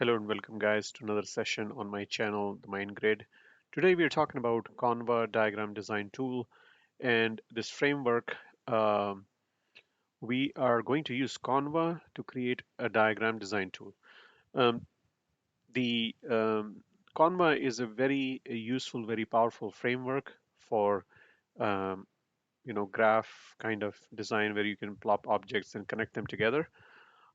Hello and welcome guys to another session on my channel, The Mind Grid. Today we are talking about KONVA diagram design tool and this framework. We are going to use KONVA to create a diagram design tool. Um, the KONVA is a very useful, very powerful framework for um, graph kind of design where you can plop objects and connect them together.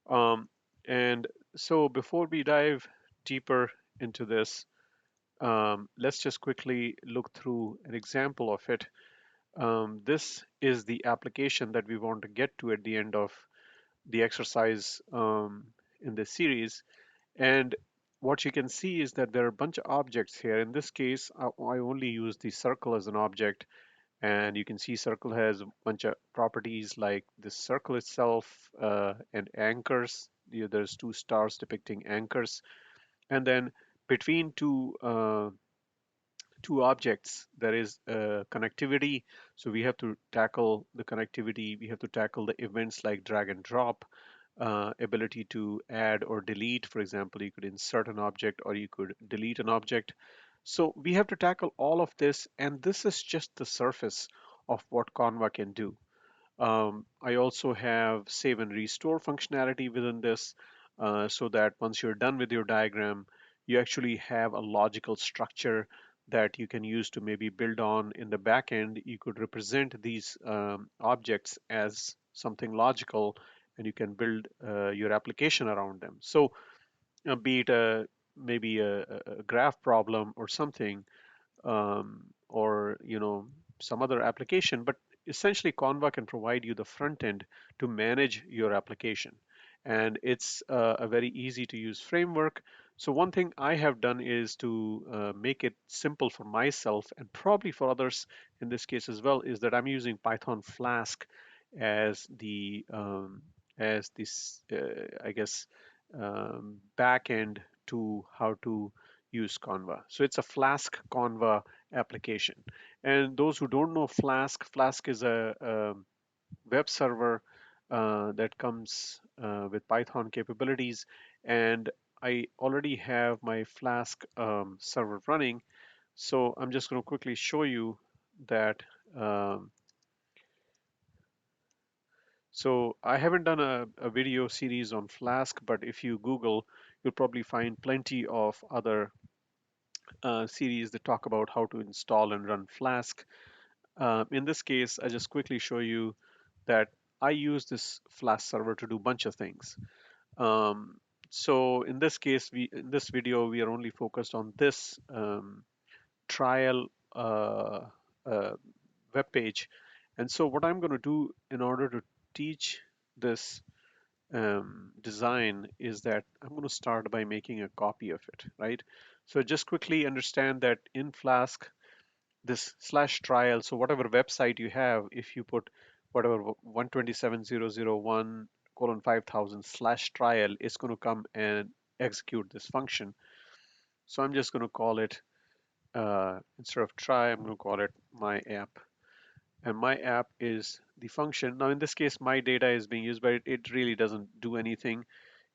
Um, and so before we dive deeper into this, let's just quickly look through an example of it. This is the application that we want to get to at the end of the exercise in this series. And what you can see is that there are a bunch of objects here. In this case, I only use the circle as an object. And you can see circle has a bunch of properties like the circle itself and anchors. There's two stars depicting anchors. And then between two objects there is connectivity, so we have to tackle the connectivity. We have to tackle the events like drag and drop, ability to add or delete. For example, you could insert an object or you could delete an object. So we have to tackle all of this, and this is just the surface of what Canva can do. I also have save and restore functionality within this, so that once you're done with your diagram, you actually have a logical structure that you can use to maybe build on in the back end. You could represent these objects as something logical, and you can build your application around them. So, be it maybe a graph problem or something, or some other application, but essentially Canva can provide you the front end to manage your application, and it's a very easy to use framework. So one thing I have done is to make it simple for myself and probably for others in this case as well, is that I'm using Python Flask as the as this I guess back end to how to use Canva. So it's a Flask Canva application. And those who don't know Flask, Flask is a web server that comes with Python capabilities. And I already have my Flask server running. So I'm just going to quickly show you that. Um, so I haven't done a video series on Flask, but if you Google, you'll probably find plenty of other series that talk about how to install and run Flask. In this case, I just quickly show you that I use this Flask server to do a bunch of things. Um, so in this case, in this video, we are only focused on this trial uh, web page. And so what I'm going to do in order to teach this design is that I'm going to start by making a copy of it, right? So just quickly understand that in Flask, this slash trial, so whatever website you have, if you put whatever 127.0.0.1 colon 5000 slash trial, it's going to come and execute this function. So I'm just going to call it, instead of try, I'm going to call it my app. And my app is the function. Now in this case, my data is being used, but it really doesn't do anything.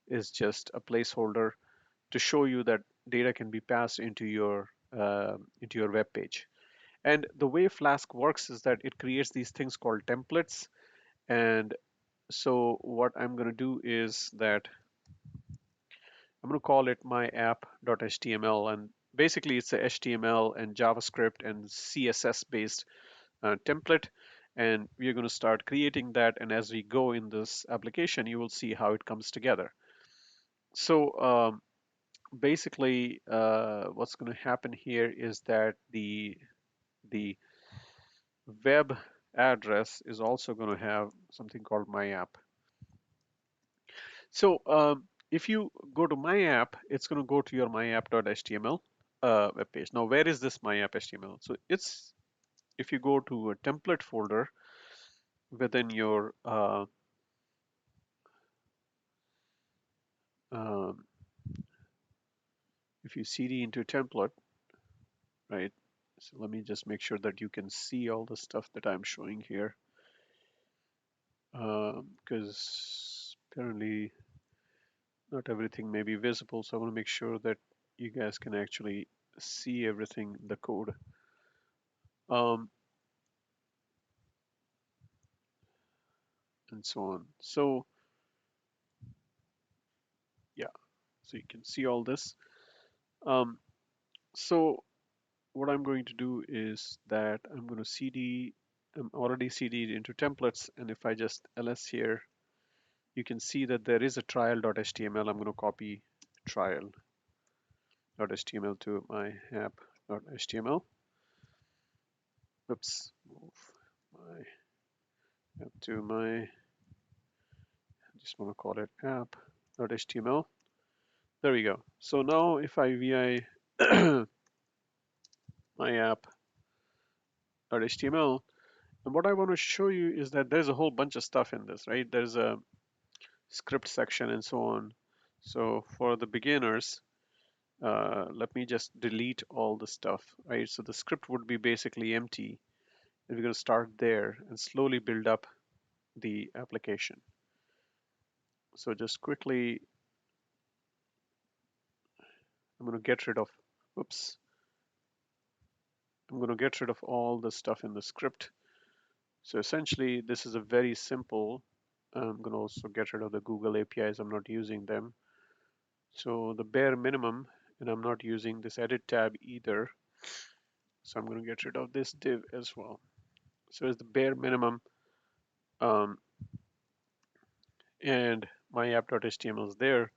It's just a placeholder to show you that data can be passed into your web page. And the way Flask works is that it creates these things called templates. And so what I'm going to do is that I'm going to call it my app.html. And basically it's a HTML and JavaScript and CSS based template. And we're going to start creating that. And as we go in this application, you will see how it comes together. So basically what's going to happen here is that the web address is also going to have something called my app. So if you go to my app, it's going to go to your myapp.html web page. Now, where is this myapp.html? So it's, if you go to a template folder within your um, if you cd into template, right? So let me just make sure that you can see all the stuff that I'm showing here, because apparently not everything may be visible, so I want to make sure that you guys can actually see everything, the code. Um, and so on. So yeah, so you can see all this. Um, so what I'm going to do is that I'm going to CD, I'm already CD'd into templates, and if I just ls here, you can see that there is a trial.html. I'm going to copy trial.html to my app.html. Oops, move my app to my, I just want to call it app.html. There we go. So now if I vi my app.html, and what I want to show you is that there's a whole bunch of stuff in this, right? There's a script section and so on. So for the beginners, let me just delete all the stuff, right? So the script would be basically empty. And we're going to start there and slowly build up the application. So just quickly, I'm going to get rid of, oops, I'm going to get rid of all the stuff in the script. So essentially, this is a very simple, I'm going to also get rid of the Google APIs. I'm not using them. So the bare minimum, and I'm not using this edit tab either. So I'm going to get rid of this div as well. So it's the bare minimum, um, and my app.html is there.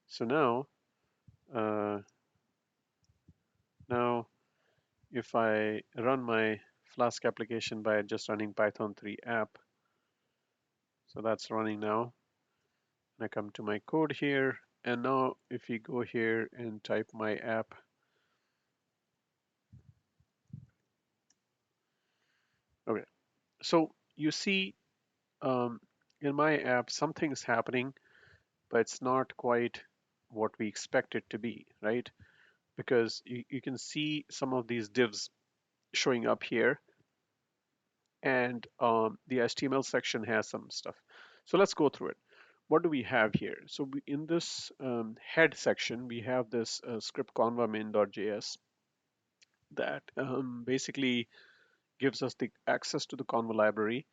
So uh, now if I run my Flask application by just running Python 3 app, so that's running now. And I come to my code here, and now if you go here and type my app, okay. So you see in my app something's happening, but it's not quite what we expect it to be, right? Because you can see some of these divs showing up here, and the HTML section has some stuff. So let's go through it. What do we have here? So in this head section, we have this script konva main.js that basically gives us the access to the Conva library.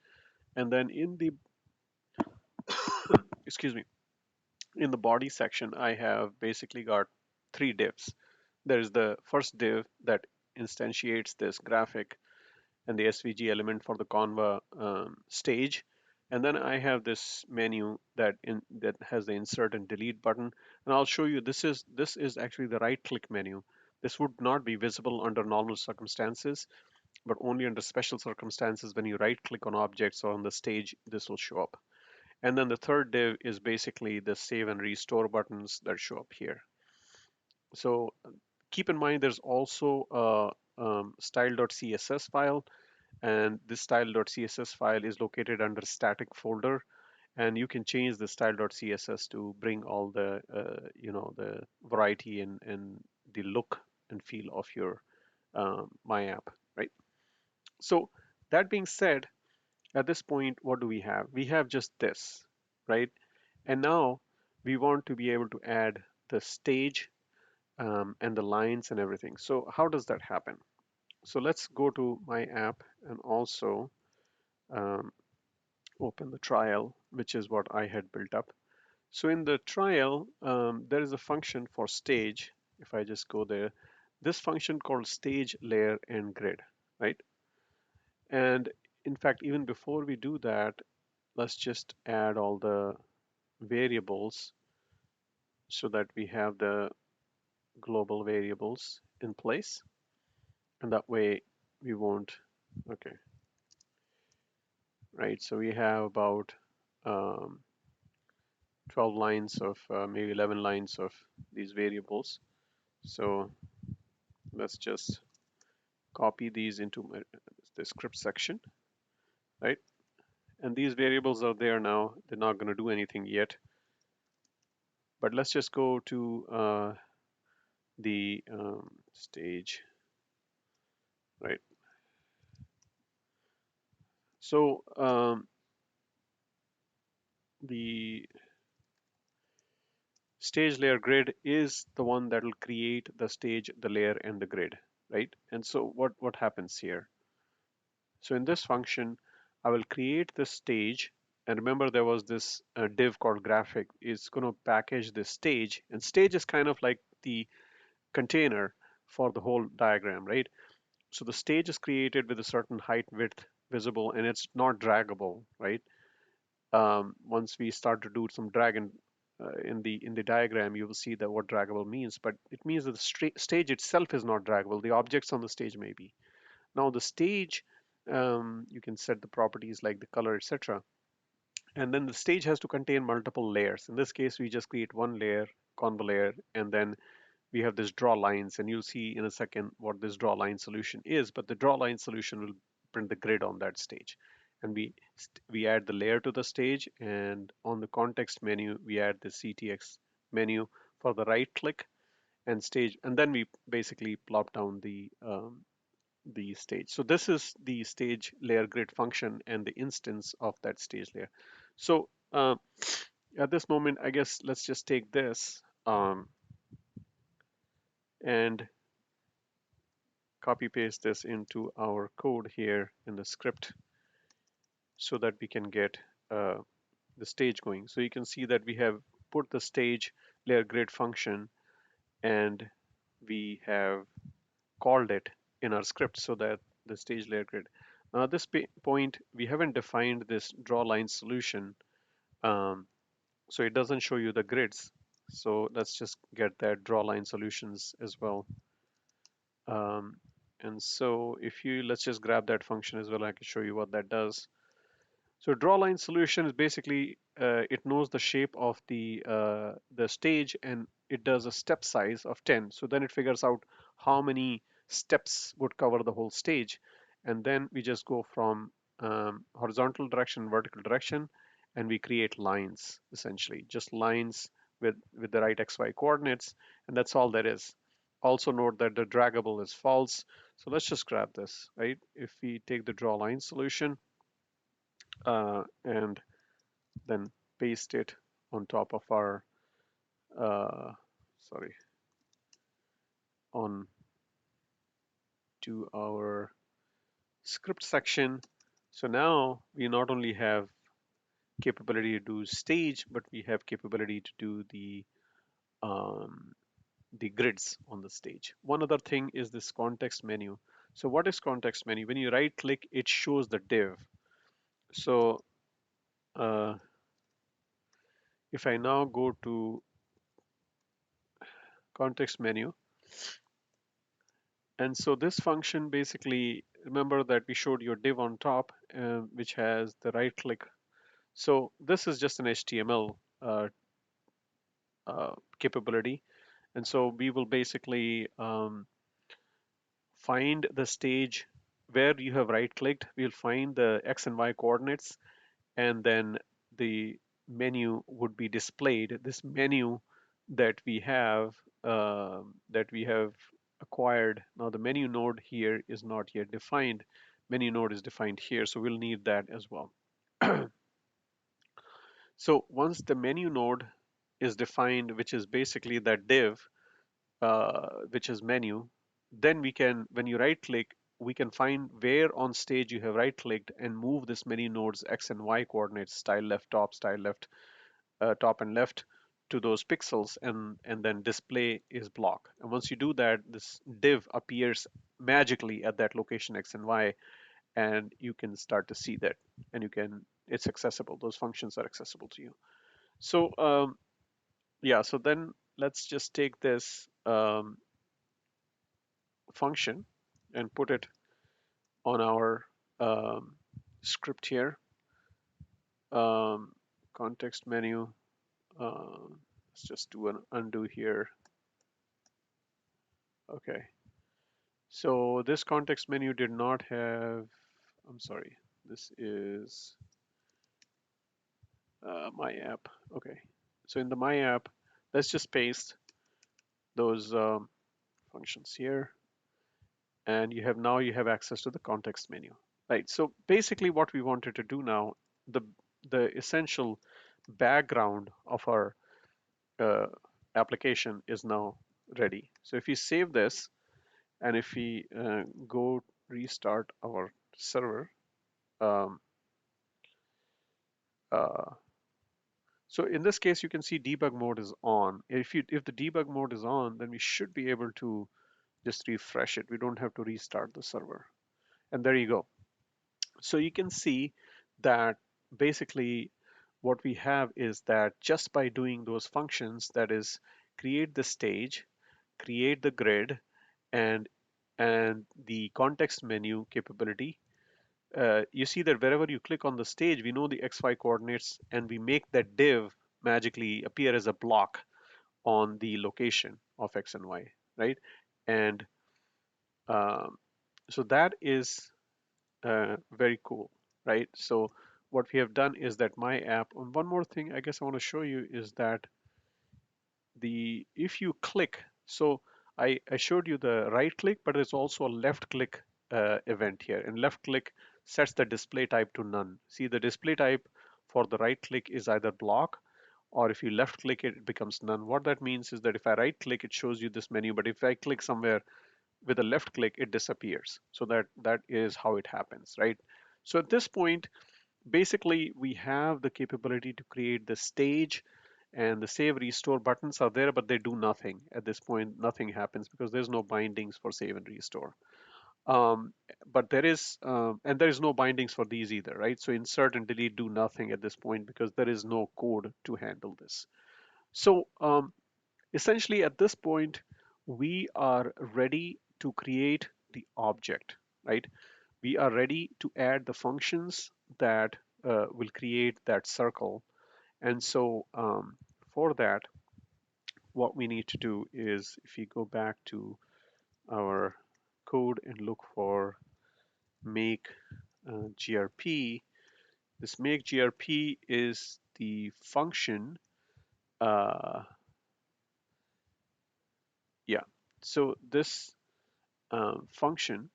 And then in the, excuse me, in the body section, I have basically got three divs. There's the first div that instantiates this graphic and the SVG element for the Conva stage. And then I have this menu that has the insert and delete button. And I'll show you this is actually the right click menu. This would not be visible under normal circumstances, but only under special circumstances. When you right click on objects or on the stage, this will show up. And then the third div is basically the save and restore buttons that show up here. So keep in mind there's also a style.css file, and this style.css file is located under static folder, and you can change the style.css to bring all the the variety and the look and feel of your my app, right? So that being said, at this point, what do we have? We have just this, right? And now we want to be able to add the stage and the lines and everything. So how does that happen? So let's go to my app and also um, open the trial, which is what I had built up. So in the trial, there is a function for stage. If I just go there, this function called stage layer and grid, right? And in fact, even before we do that, let's just add all the variables so that we have the global variables in place. And that way we won't, okay, right? So we have about um, 12 lines of, maybe 11 lines of these variables. So let's just copy these into the script section, right? And these variables are there now. They're not going to do anything yet. But let's just go to the stage, right? So the stage layer grid is the one that will create the stage, the layer, and the grid, right? And so what happens here? So in this function, I will create this stage. And remember, there was this div called graphic. It's going to package this stage. And stage is kind of like the container for the whole diagram, right? So the stage is created with a certain height, width visible, and it's not draggable, right? Once we start to do some drag and in the diagram, you will see that what draggable means. But it means that the stage itself is not draggable. The objects on the stage may be. Now the stage, you can set the properties like the color, etc. And then the stage has to contain multiple layers. In this case, we just create one layer, conv layer, and then we have this draw lines, and you'll see in a second what this draw line solution is. But the draw line solution will print the grid on that stage. And we add the layer to the stage, and on the context menu, we add the CTX menu for the right click and stage, and then we basically plop down the stage. So this is the stage layer grid function and the instance of that stage layer. So at this moment, I guess let's just take this and copy paste this into our code here in the script so that we can get uh, the stage going. So you can see that we have put the stage layer grid function and we have called it in our script so that the stage layer grid. Now at this point, we haven't defined this draw line solution, so it doesn't show you the grids. So let's just get that draw line solutions as well. Um, and so if you, let's just grab that function as well. I can show you what that does. So draw line solution is basically it knows the shape of the stage and it does a step size of 10. So then it figures out how many steps would cover the whole stage, and then we just go from horizontal direction, vertical direction, and we create lines essentially, just lines with the right XY coordinates, and that's all there is. Also note that the draggable is false. So let's just grab this, right? If we take the draw line solution and then paste it on top of our uh, sorry on to our script section. So now we not only have capability to do stage, but we have capability to do um, the grids on the stage. One other thing is this context menu. So what is context menu? When you right click, it shows the div. So uh, if I now go to context menu, and so this function basically, remember that we showed your div on top, which has the right click. So this is just an HTML capability. And so we will basically find the stage where you have right clicked. We'll find the X and Y coordinates, and then the menu would be displayed. This menu that we have acquired. Now the menu node here is not yet defined. Menu node is defined here, so we'll need that as well. So once the menu node is defined, which is basically that div, which is menu, then we can, when you right click, we can find where on stage you have right clicked and move this menu nodes X and Y coordinates, style left, top and left to those pixels, and then display is block. And once you do that, this div appears magically at that location X and Y, and you can start to see that, and it's accessible. Those functions are accessible to you. So yeah, so then let's just take this function and put it on our um, script here. Um, context menu. Let's just do an undo here. Okay. So this context menu did not have, I'm sorry, this is my app. Okay. So in the my app, let's just paste those functions here. And now you have access to the context menu, right? So basically what we wanted to do now, the essential background of our application is now ready. So if we save this and if we go restart our server, um, uh, so in this case, you can see debug mode is on. If the debug mode is on, then we should be able to just refresh it. We don't have to restart the server. And there you go. So you can see that basically what we have is that just by doing those functions, that is create the stage, create the grid, and the context menu capability, you see that wherever you click on the stage, we know the XY coordinates and we make that div magically appear as a block on the location of X and Y, right? And um, so that is very cool, right? So what we have done is that my app, and one more thing I guess I want to show you is that if you click, so I showed you the right click, but there's also a left click event here. And left click sets the display type to none. See, the display type for the right click is either block, or if you left click it, it becomes none. What that means is that if I right click, it shows you this menu, but if I click somewhere with a left click, it disappears. So that is how it happens, right? So at this point, basically we have the capability to create the stage, and the save restore buttons are there, but they do nothing at this point. Nothing happens because there's no bindings for save and restore. um, but there is and there is no bindings for these either, right? So insert and delete do nothing at this point because there is no code to handle this. So essentially at this point we are ready to create the object, right? We are ready to add the functions that will create that circle. And so for that, what we need to do is if you go back to our code and look for make grp, this make grp is the function. uh, yeah, so this function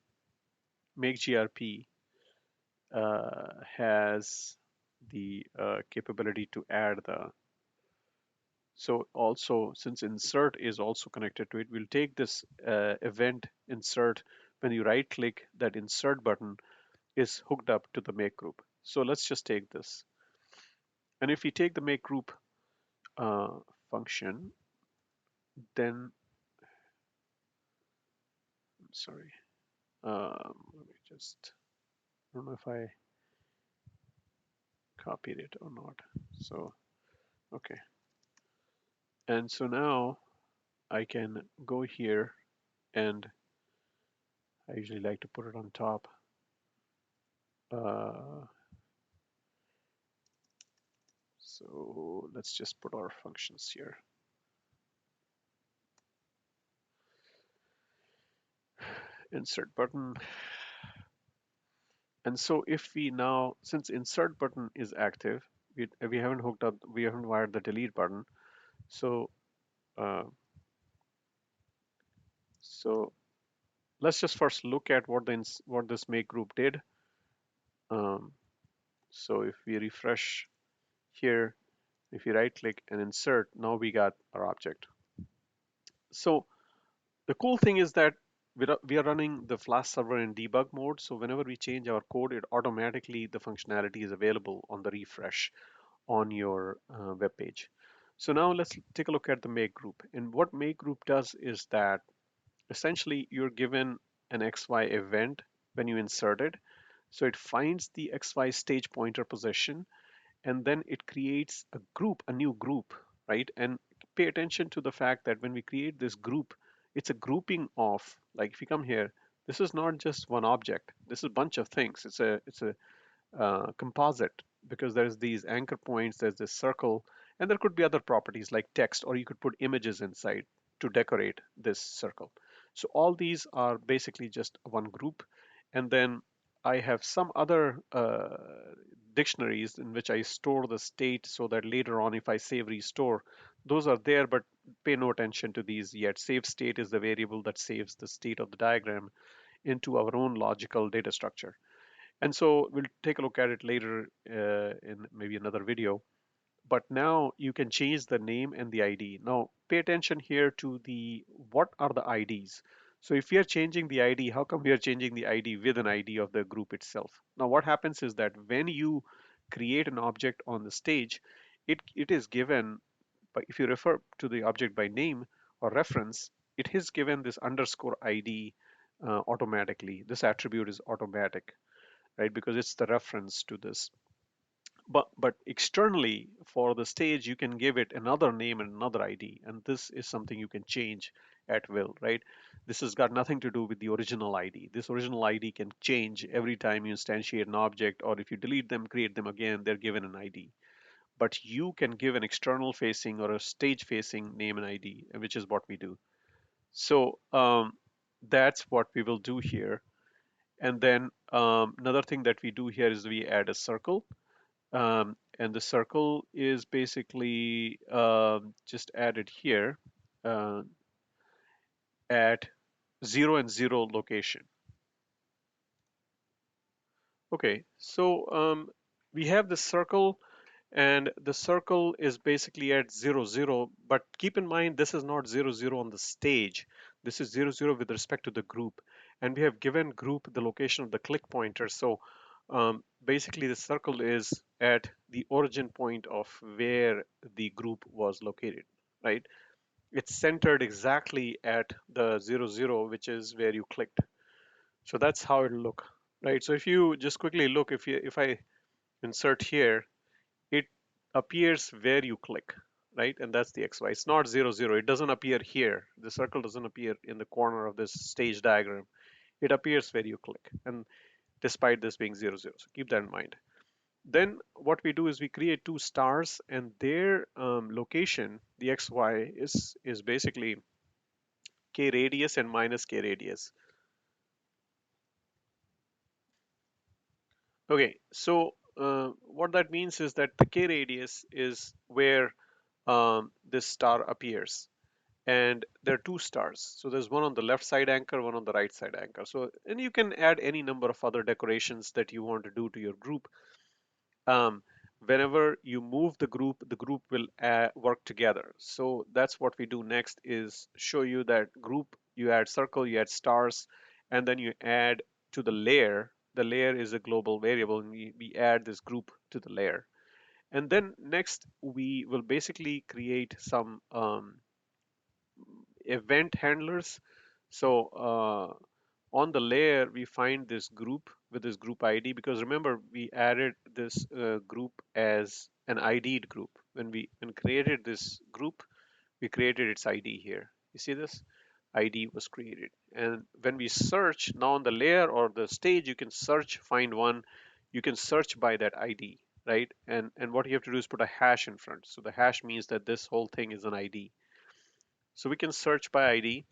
make grp has the capability to add the. So also, since insert is also connected to it, we'll take this event insert. When you right click, that insert button is hooked up to the make group. So let's just take this. And if we take the make group uh, function, then, I'm sorry, let me just, I don't know if I copied it or not. So, okay. And so now I can go here, and I usually like to put it on top. Uh, So let's just put our functions here. Insert button. And so if we now, since insert button is active, we haven't hooked up, we haven't wired the delete button. So, uh, so let's just first look at what this make group did. Um, so if we refresh here, if you right click and insert, now we got our object. So the cool thing is that we are running the Flask server in debug mode. So whenever we change our code, it automatically, the functionality is available on the refresh on your web page. So now let's take a look at the make group. And what make group does is that essentially you're given an XY event when you insert it. So it finds the XY stage pointer position, and then it creates a group, a new group, right? And pay attention to the fact that when we create this group, it's a grouping of, like if you come here, this is not just one object. This is a bunch of things. It's a composite because there's these anchor points, there's this circle, and there could be other properties like text, or you could put images inside to decorate this circle. So all these are basically just one group. And then I have some other dictionaries in which I store the state so that later on, if I save restore, those are there, but pay no attention to these yet. Save state is the variable that saves the state of the diagram into our own logical data structure. And so we'll take a look at it later in maybe another video. but now you can change the name and the ID. Now pay attention here to the what are the IDs. So if we are changing the ID, how come we are changing the ID with an ID of the group itself? Now what happens is that when you create an object on the stage, it is given, but if you refer to the object by name or reference, it is given this underscore ID automatically. This attribute is automatic, right? Because it's the reference to this. But externally for the stage, you can give it another name and another ID, and this is something you can change at will, right? This has got nothing to do with the original ID. This original ID can change every time you instantiate an object, or if you delete them, create them again, they're given an ID. But you can give an external facing or a stage facing name and ID, which is what we do. So that's what we will do here. And then another thing that we do here is we add a circle. And the circle is basically just added here uh, at 0 and 0 location. Okay, so we have the circle, and the circle is basically at 0, 0, but keep in mind this is not 0, 0 on the stage. This is 0, 0 with respect to the group, and we have given group the location of the click pointer. So basically the circle is at the origin point of where the group was located, right? It's centered exactly at the 0, 0, which is where you clicked. So that's how it'll look, right? So if you just quickly look, if I insert here, it appears where you click, right? And that's the XY. It's not 0, 0. It doesn't appear here. The circle doesn't appear in the corner of this stage diagram. It appears where you click, and despite this being 0, 0. So keep that in mind. Then what we do is we create two stars, and their location, the XY, is basically k radius and minus k radius. Okay, so what that means is that the k radius is where this star appears, and there are two stars. So there's one on the left side anchor, one on the right side anchor. So, and you can add any number of other decorations that you want to do to your group. um, Whenever you move the group will work together. So that's what we do next, is show you that group, you add circle, you add stars, and then you add to the layer. The layer is a global variable, and we add this group to the layer. And then next we will basically create some event handlers. So on the layer, we find this group with this group ID, because remember we added this group as an ID'd group. When created this group, we created its ID here. You see this? ID was created. And when we search now on the layer or the stage, you can search, find one. You can search by that ID, right? And what you have to do is put a hash in front. So the hash means that this whole thing is an ID. So we can search by ID,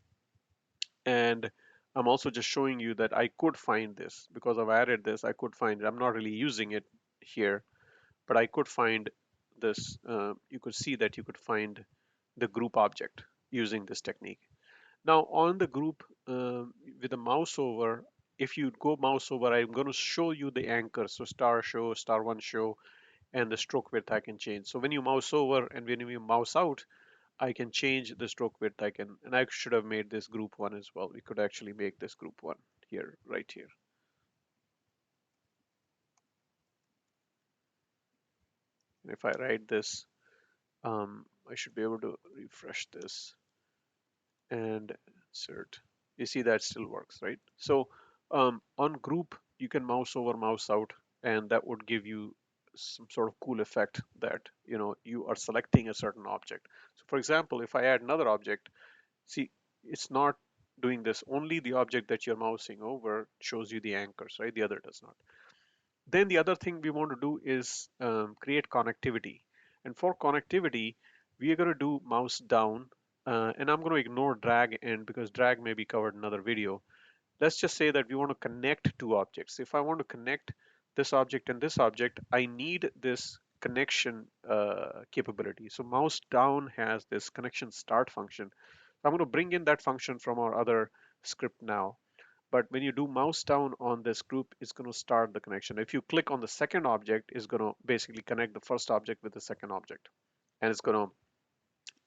and I'm also just showing you that I could find this because I've added this. I could find it. I'm not really using it here, but I could find this. You could see that you could find the group object using this technique. Now on the group, with the mouse over, if you go mouse over, I'm going to show you the anchor. So star show, star one show, and the stroke width I can change. So when you mouse over and when you mouse out, I can change the stroke width. And I should have made this group one as well. We could actually make this group one here, right here. And if I write this, I should be able to refresh this and insert. You see that still works, right? So on group, you can mouse over, mouse out, and that would give you some sort of cool effect that you are selecting a certain object. So for example, if I add another object, see, it's not doing this. Only the object that you're mousing over shows you the anchors, right? The other does not. Then the other thing we want to do is create connectivity. And for connectivity, we are going to do mouse down, and I'm going to ignore drag in because drag may be covered in another video. Let's just say that we want to connect two objects. If I want to connect this object and this object, I need this connection capability. So mouse down has this connection start function. I'm going to bring in that function from our other script now. But when you do mouse down on this group, it's going to start the connection. If you click on the second object, it's going to basically connect the first object with the second object, and it's going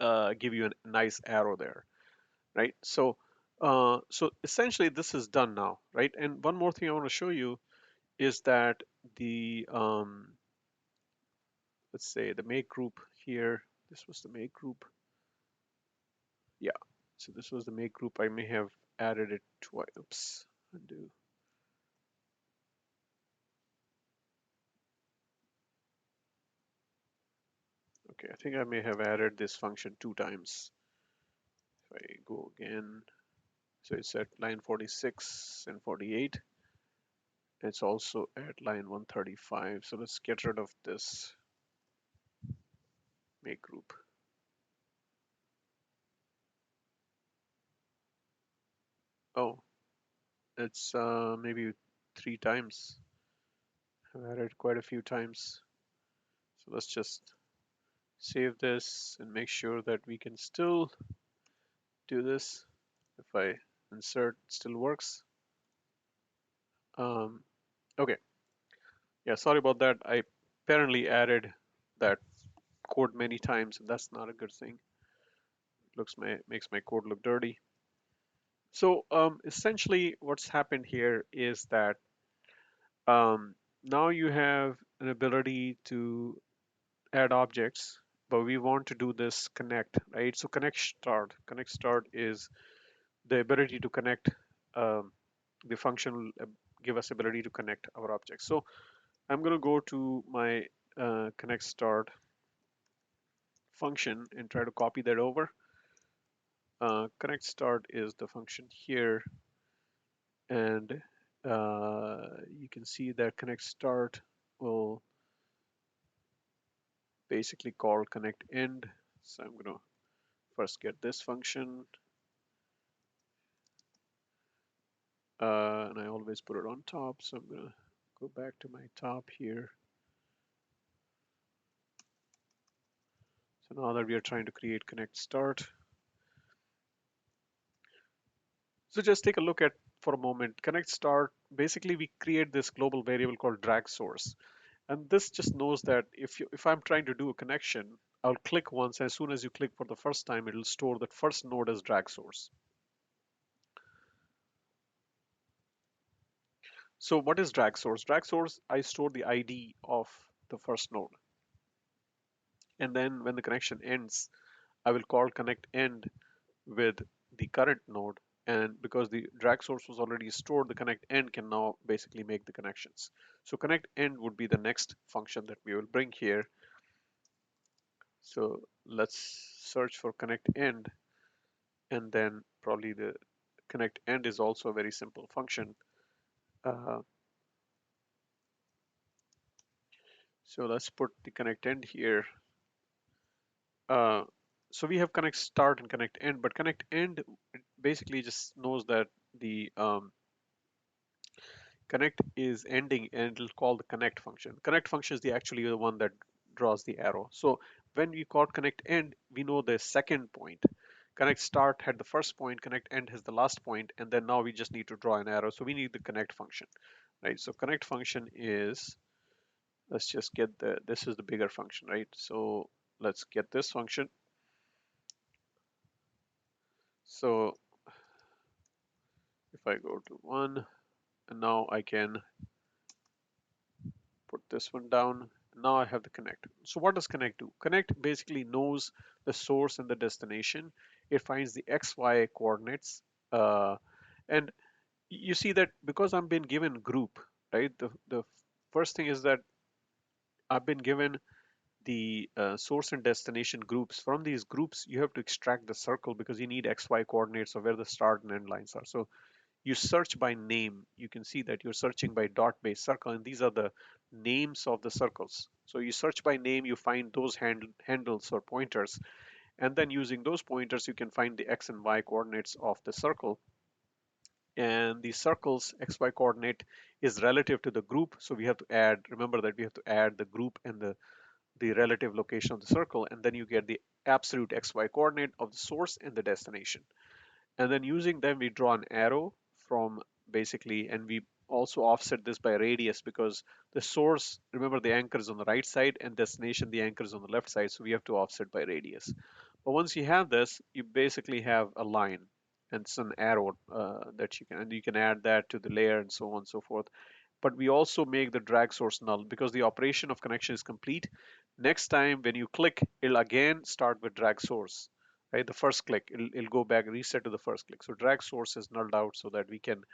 to give you a nice arrow there, right? So essentially this is done now, right? And one more thing I want to show you is that the let's say the make group here. This was the make group. Yeah. So this was the make group. I may have added it twice. Oops. Undo. Okay, I think I may have added this function 2 times. If I go again, so it's at line 46 and 48. It's also at line 135. So let's get rid of this make group. Oh, it's maybe 3 times. I've added quite a few times. So let's just save this and make sure that we can still do this. If I insert, it still works. Um, okay. Yeah, sorry about that. I apparently added that code many times, and that's not a good thing. Makes my code look dirty. So essentially, what's happened here is that now you have an ability to add objects, but we want to do this connect, right? So connect start is the ability to connect. Um, the function will give us ability to connect our objects. So I'm going to go to my connect start function and try to copy that over. Connect start is the function here, and you can see that connect start will basically call connect end. So I'm going to first get this function, and I always put it on top. So I'm going to go back to my top here. So now that we are trying to create connect start, so just take a look at for a moment. Connect start, basically we create this global variable called drag source. And this just knows that if I'm trying to do a connection, I'll click once. As soon as you click for the first time, it'll store that first node as drag source. So what is drag source? Drag source, I store the ID of the first node. And then when the connection ends, I will call connect end with the current node. And because the drag source was already stored, the connect end can now basically make the connections. So connect end would be the next function that we will bring here. So let's search for connect end, and then probably the connect end is also a very simple function. Uh, so let's put the connect end here. Uh, so we have connect start and connect end, but connect end basically just knows that the connect is ending, and it'll call the connect function. Connect function is actually the one that draws the arrow. So when we call connect end, we know the second point. Connect start had the first point, connect end has the last point, and then now we just need to draw an arrow. So we need the connect function, right? So connect function is, let's just get this is the bigger function, right? So let's get this function. So if I go to 1, and now I can put this one down. Now I have the connect. So what does connect do? Connect basically knows the source and the destination. It finds the XY coordinates. Uh, and you see that because I'm being given group, right? The first thing is that I've been given the source and destination groups. From these groups, you have to extract the circle because you need XY coordinates of where the start and end lines are. So you search by name. You can see that you're searching by dot-based circle, and these are the names of the circles. So you search by name, you find those handles or pointers, and then using those pointers, you can find the X and Y coordinates of the circle. And the circle's XY coordinate is relative to the group. So we have to add, remember that we have to add the group and the relative location of the circle, and then you get the absolute XY coordinate of the source and the destination. And then using them, we draw an arrow from basically, and we also offset this by radius because the source, remember the anchor is on the right side and destination, the anchor is on the left side, so we have to offset by radius. But once you have this, you basically have a line and it's an arrow that you can, and you can add that to the layer and so on and so forth. But we also make the drag source null because the operation of connection is complete. Next time when you click, it'll again start with drag source, right? The first click, it'll go back, reset to the first click. So drag source is nulled out so that we can,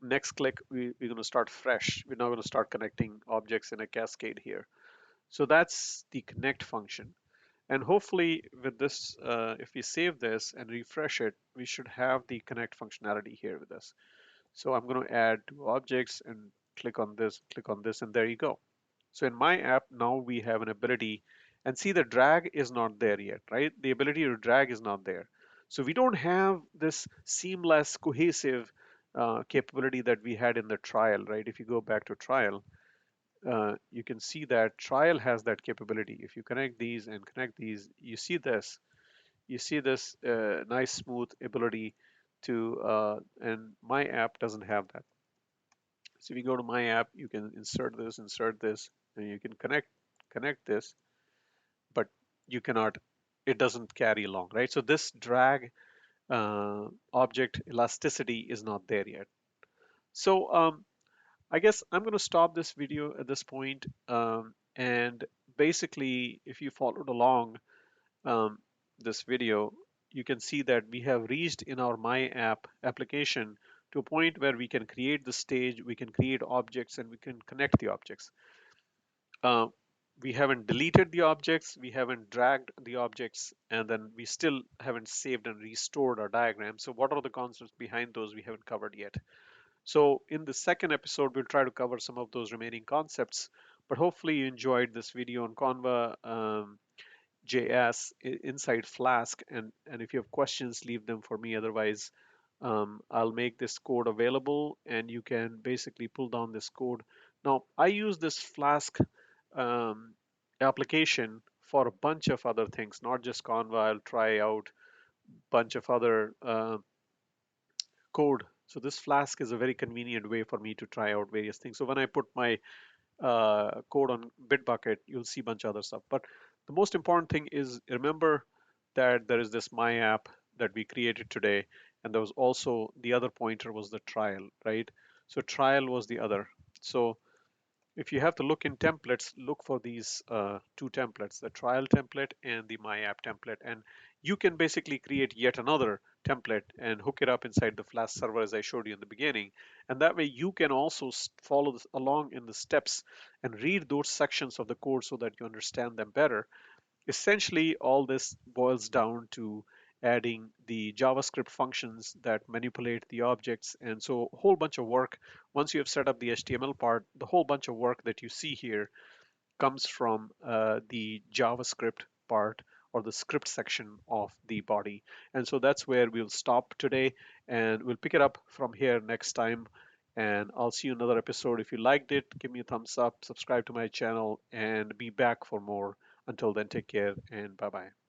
next click, we're going to start fresh. We're now going to start connecting objects in a cascade here. So that's the connect function. And hopefully with this, if we save this and refresh it, we should have the connect functionality here with us. So I'm going to add two objects and click on this, and there you go. So in my app, now we have an ability, and see the drag is not there yet, right? The ability to drag is not there. So we don't have this seamless, cohesive capability that we had in the trial, right? If you go back to trial, you can see that trial has that capability. If you connect these and connect these, you see this nice smooth ability to, and my app doesn't have that. So if you go to my app, you can insert this, and you can connect this, but you cannot, it doesn't carry along, right? So this drag object elasticity is not there yet. So I guess I'm going to stop this video at this point. And basically, if you followed along um, this video, you can see that we have reached in our My App application to a point where we can create the stage, we can create objects, and we can connect the objects. Uh, we haven't deleted the objects, we haven't dragged the objects, and then we still haven't saved and restored our diagram. So what are the concepts behind those we haven't covered yet? So in the second episode, we'll try to cover some of those remaining concepts. But hopefully you enjoyed this video on Conva. JS inside Flask, and if you have questions, leave them for me. Otherwise, I'll make this code available, and you can basically pull down this code. Now, I use this Flask um, application for a bunch of other things, not just Conva. I'll try out a bunch of other code. So this Flask is a very convenient way for me to try out various things. So when I put my code on Bitbucket, you'll see a bunch of other stuff. But the most important thing is remember that there is this My App that we created today, and there was also the other pointer was the trial, right? So trial was the other. So if you have to look in templates, look for these two templates, the trial template and the My App template. And you can basically create yet another template and hook it up inside the Flask server as I showed you in the beginning. And that way you can also follow this along in the steps and read those sections of the code so that you understand them better. Essentially, all this boils down to adding the JavaScript functions that manipulate the objects. And so a whole bunch of work, once you have set up the HTML part, the whole bunch of work that you see here comes from the JavaScript part or the script section of the body. And so that's where we'll stop today, and we'll pick it up from here next time. And I'll see you in another episode. If you liked it, give me a thumbs up, subscribe to my channel, and be back for more. Until then, take care and bye bye.